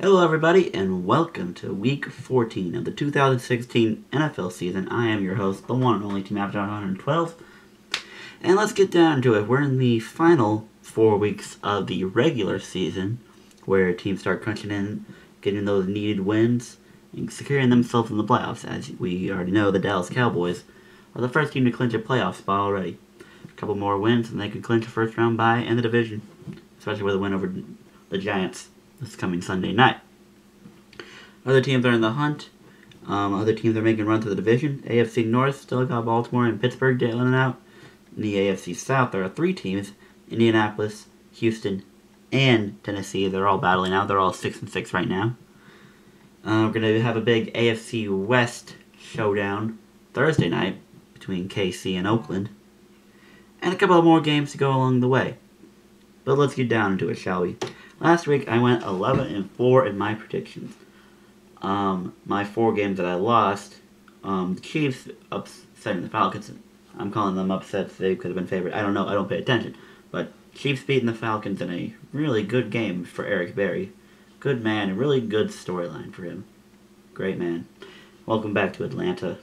Hello everybody and welcome to week 14 of the 2016 NFL season. I am your host, the one and only Team Avatar 112. And let's get down to it. We're in the final 4 weeks of the regular season where teams start crunching in, getting those needed wins, and securing themselves in the playoffs. As we already know, the Dallas Cowboys are the first team to clinch a playoff spot already. A couple more wins and they could clinch a first round bye in the division, especially with a win over the Giants this coming Sunday night. Other teams are in the hunt. Other teams are making runs to the division. AFC North still got Baltimore and Pittsburgh dealing it out. In the AFC South, there are 3 teams: Indianapolis, Houston, and Tennessee. They're all battling out. They're all 6-6 right now. We're going to have a big AFC West showdown Thursday night between KC and Oakland. And a couple more games to go along the way. But let's get down into it, shall we? Last week, I went 11-4 in my predictions. My 4 games that I lost, the Chiefs upsetting the Falcons. I'm calling them upsets. They could have been favored. I don't know. I don't pay attention. But Chiefs beating the Falcons in a really good game for Eric Berry. Good man. A really good storyline for him. Great man. Welcome back to Atlanta.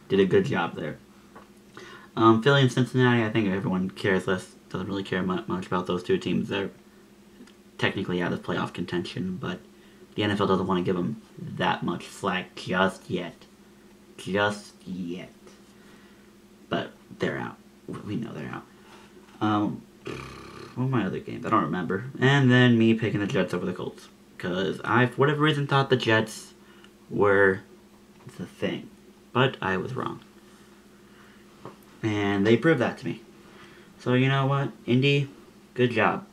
Did a good job there. Philly and Cincinnati, I think everyone cares less. Doesn't really care much about those 2 teams. They're technically out of playoff contention, but the NFL doesn't want to give them that much slack just yet. Just yet. But they're out. We know they're out. What were my other games? I don't remember. And then me picking the Jets over the Colts. Because I, for whatever reason, thought the Jets were the thing. But I was wrong. And they proved that to me. So you know what? Indy, good job.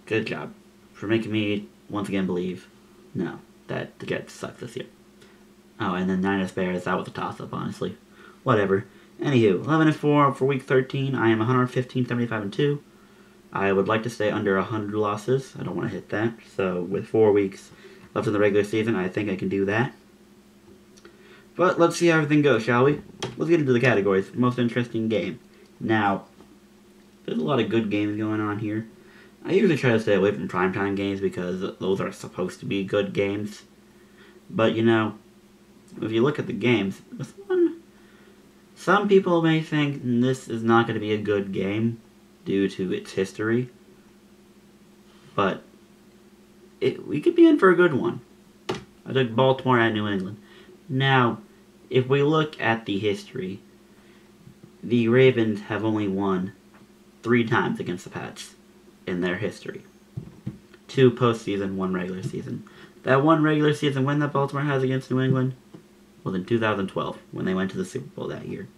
Good job. For making me, once again, believe, no, that the Jets suck this year. Oh, and then Niners Bears, that was a toss-up, honestly. Whatever. Anywho, 11-4 for week 13. I am 115-75-2. I would like to stay under 100 losses. I don't want to hit that. So with 4 weeks left in the regular season, I think I can do that. But let's see how everything goes, shall we? Let's get into the categories. Most interesting game. Now, there's a lot of good games going on here. I usually try to stay away from primetime games because those are supposed to be good games. But, you know, if you look at the games, this one, some people may think this is not going to be a good game due to its history. But we could be in for a good one. I took Baltimore at New England. Now, if we look at the history, the Ravens have only won 3 times against the Pats in their history. 2 postseason, 1 regular season. That 1 regular season win that Baltimore has against New England was in 2012 when they went to the Super Bowl that year.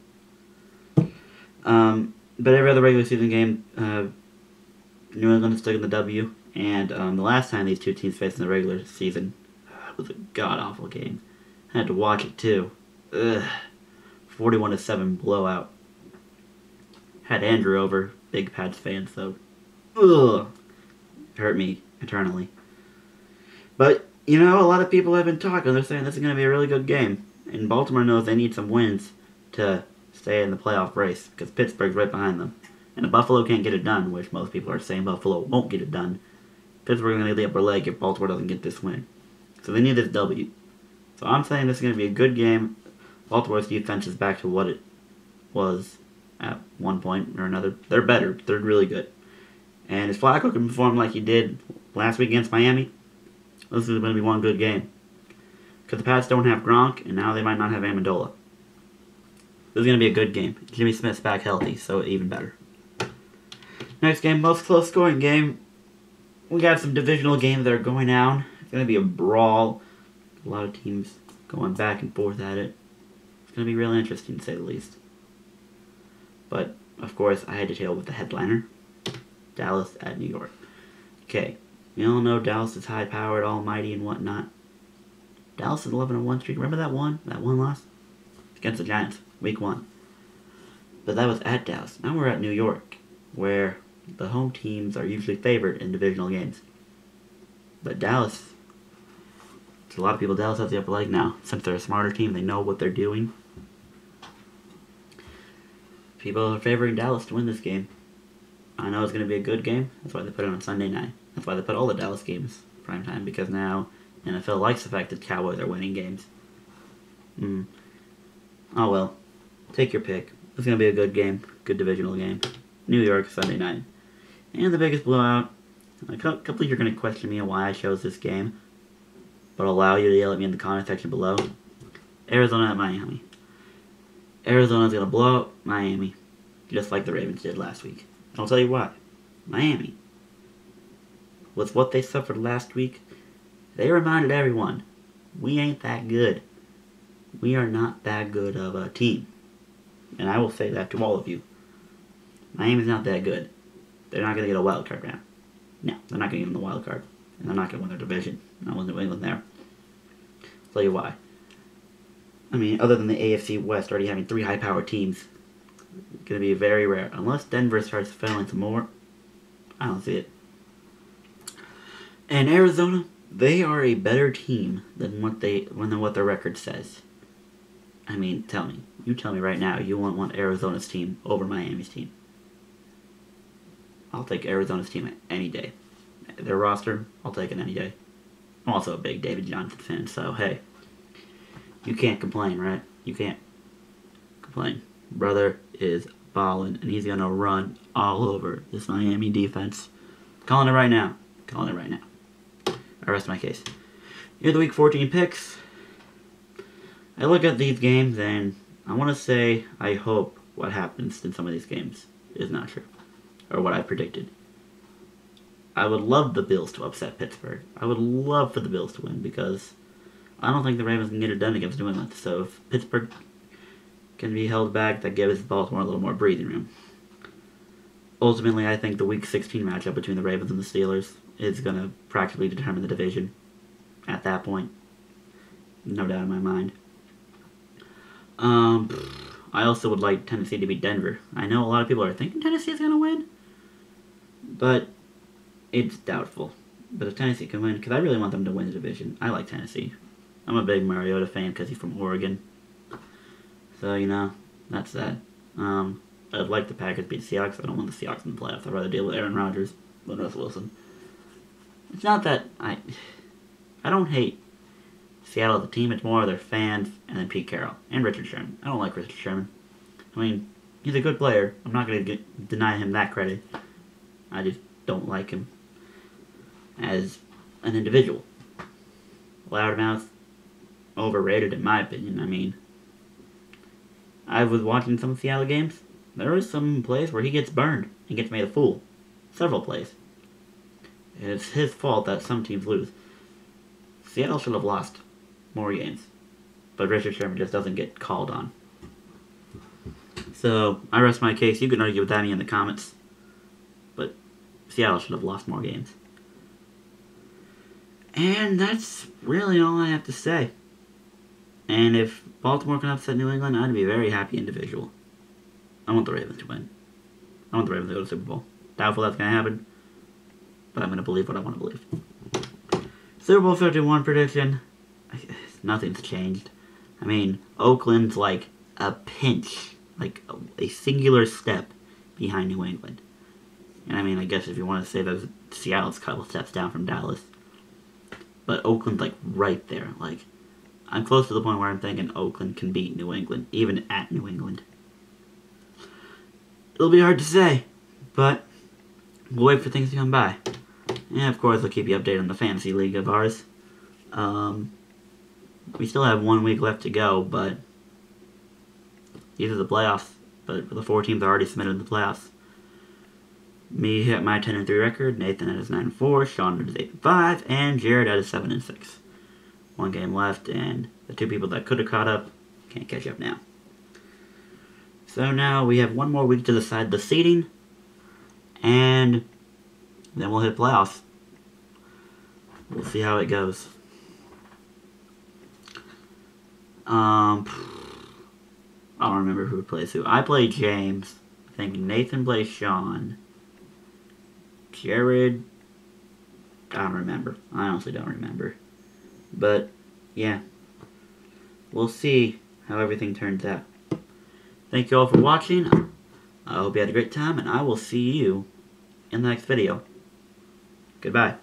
But every other regular season game, New England is stuck in the W. And the last time these 2 teams faced in the regular season was a god-awful game. I had to watch it too. 41-7 blowout. Had Andrew over, big Pats fan, so hurt me eternally. But, you know, a lot of people have been talking. They're saying this is going to be a really good game. And Baltimore knows they need some wins to stay in the playoff race because Pittsburgh's right behind them. And if Buffalo can't get it done, which most people are saying Buffalo won't get it done, Pittsburgh's going to lay up their leg if Baltimore doesn't get this win. So they need this W. So I'm saying this is going to be a good game. Baltimore's defense is back to what it was at one point or another. They're better. They're really good. And if Flacco can perform like he did last week against Miami, this is going to be one good game. Because the Pats don't have Gronk, and now they might not have Amendola. This is going to be a good game. Jimmy Smith's back healthy, so even better. Next game, most close scoring game. We got some divisional games that are going down. It's going to be a brawl. A lot of teams going back and forth at it. It's going to be really interesting, to say the least. But, of course, I had to deal with the headliner. Dallas at New York. Okay, you all know Dallas is high-powered, almighty, and whatnot. Dallas is 11-1 streak. Remember that one? That one loss? Against the Giants, week 1. But that was at Dallas. Now we're at New York, where the home teams are usually favored in divisional games. But Dallas, to a lot of people, Dallas has the upper leg now. Since they're a smarter team, they know what they're doing. People are favoring Dallas to win this game. I know it's going to be a good game. That's why they put it on Sunday night. That's why they put all the Dallas games primetime, because now NFL likes the fact that Cowboys are winning games. Oh well. Take your pick. It's going to be a good game. Good divisional game. New York, Sunday night. And the biggest blowout. A couple of you are going to question me on why I chose this game, but I'll allow you to yell at me in the comment section below. Arizona at Miami. Arizona's going to blow up Miami, just like the Ravens did last week. And I'll tell you why. Miami, with what they suffered last week, they reminded everyone, we ain't that good. We are not that good of a team. And I will say that to all of you. Miami's not that good. They're not going to get a wild card round. No, they're not going to get in the wild card. And they're not going to win their division. Not with New England there. I'll tell you why. I mean, other than the AFC West already having 3 high-powered teams, it's going to be very rare. Unless Denver starts failing some more, I don't see it. And Arizona, they are a better team than what their record says. I mean, tell me. You tell me right now you want Arizona's team over Miami's team. I'll take Arizona's team any day. Their roster, I'll take it any day. I'm also a big David Johnson fan, so hey. You can't complain, right? You can't complain. Brother is ballin', and he's gonna run all over this Miami defense. Calling it right now. Calling it right now. I rest my case. Here are the Week 14 picks. I look at these games, and I want to say I hope what happens in some of these games is not true. Or what I predicted. I would love the Bills to upset Pittsburgh. I would love for the Bills to win because I don't think the Ravens can get it done against New England. So if Pittsburgh can be held back, that gives Baltimore a little more breathing room. Ultimately, I think the Week 16 matchup between the Ravens and the Steelers is going to practically determine the division at that point. No doubt in my mind. I also would like Tennessee to beat Denver. I know a lot of people are thinking Tennessee is going to win, but it's doubtful. But if Tennessee can win, because I really want them to win the division. I like Tennessee. I'm a big Mariota fan because he's from Oregon. So, you know, that's that. I'd like the Packers beat the Seahawks. I don't want the Seahawks in the playoffs. I'd rather deal with Aaron Rodgers than Russell Wilson. It's not that I don't hate Seattle as a team. It's more their fans and then Pete Carroll and Richard Sherman. I don't like Richard Sherman. I mean, he's a good player. I'm not going to deny him that credit. I just don't like him as an individual. Loudmouth, overrated in my opinion. I mean, I was watching some Seattle games. There are some plays where he gets burned and gets made a fool. Several plays. It's his fault that some teams lose. Seattle should have lost more games, but Richard Sherman just doesn't get called on. So, I rest my case. You can argue with that in the comments, but Seattle should have lost more games. And that's really all I have to say. And if Baltimore can upset New England, I'd be very happy individual. I want the Ravens to win. I want the Ravens to go to the Super Bowl. Doubtful that's going to happen, but I'm going to believe what I want to believe. Super Bowl 51 prediction. Nothing's changed. I mean, Oakland's like a pinch, like a singular step behind New England. And I mean, I guess if you want to say that Seattle's a couple steps down from Dallas. But Oakland's like right there. Like, I'm close to the point where I'm thinking Oakland can beat New England, even at New England. It'll be hard to say, but we'll wait for things to come by. And of course, I'll keep you updated on the fantasy league of ours. We still have 1 week left to go, but these are the playoffs. But the 4 teams are already submitted in the playoffs. Me hit my 10-3 record, Nathan at his 9-4, Sean at his 8-5, and Jared at his 7-6. 1 game left, and the 2 people that could have caught up can't catch up now. So now we have 1 more week to decide the seeding, and then we'll hit playoffs. We'll see how it goes. I don't remember who plays who. I play James. I think Nathan plays Sean. Jared, I don't remember. I honestly don't remember. But, yeah. We'll see how everything turns out. Thank you all for watching. I hope you had a great time, and I will see you in the next video. Goodbye.